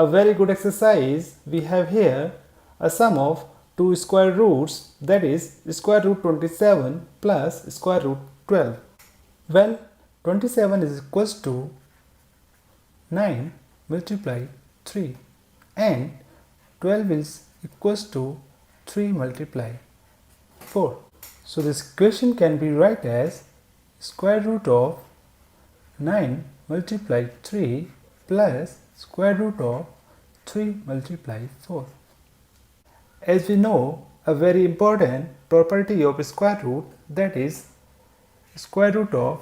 a very good exercise. We have here a sum of two square roots, that is square root 27 plus square root 12. Well, 27 is equals to 9 multiply 3 and 12 is equals to 3 multiply 4. So this equation can be written as square root of 9 multiply 3 plus square root of 3 multiply 4. As we know, a very important property of square root, that is square root of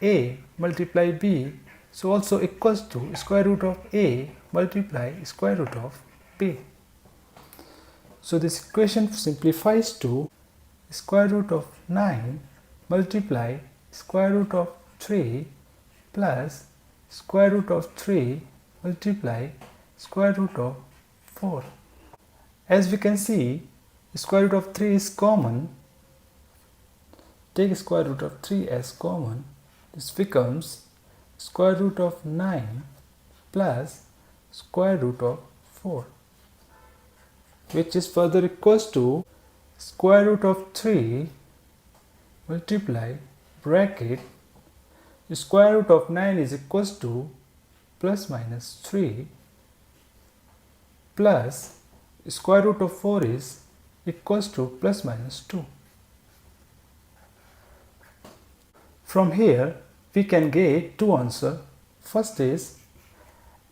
a multiply b, so also equals to square root of a multiply square root of b. So this equation simplifies to square root of 9 multiply square root of 3 plus square root of 3 multiply square root of 4. As we can see, square root of 3 is common. Take square root of 3 as common. This becomes square root of 9 plus square root of 4, which is further equals to square root of 3 multiply bracket square root of 9 is equals to plus minus 3 plus square root of 4 is equals to plus minus 2. From here we can get two answers. First is,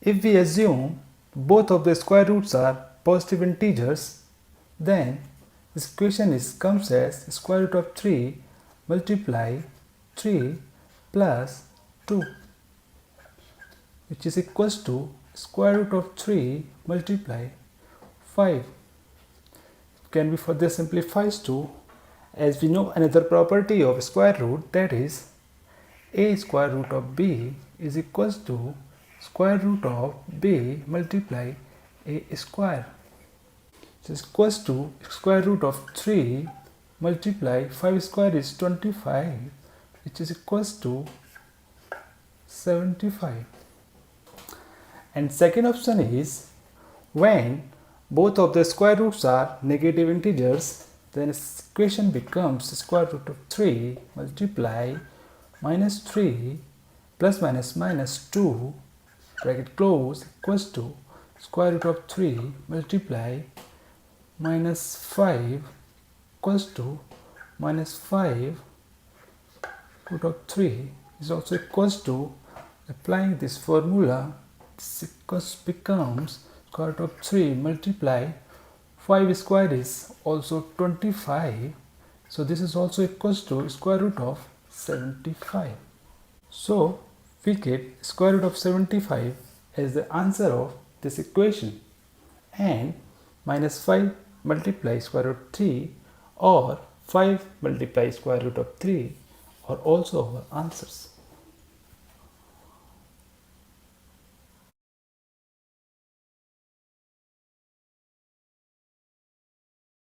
if we assume both of the square roots are positive integers, then this equation comes as square root of 3 multiply 3 plus 2, which is equals to square root of 3 multiply 5. It can be further simplified to, as we know another property of square root, that is a square root of b is equals to square root of b multiply a square. It is equals to square root of 3 multiply 5 square is 25, which is equals to 75. And second option is, when both of the square roots are negative integers, then this equation becomes square root of 3 multiply minus 3 plus minus minus 2 bracket close equals to square root of 3 multiply minus 5 equals to minus 5 root of 3 is also equals to, applying this formula, this becomes square root of 3 multiply 5 square is also 25. So this is also equals to square root of 75. So we get square root of 75 as the answer of this equation, and minus 5 multiply square root 3 or 5 multiply square root of 3 are also our answers.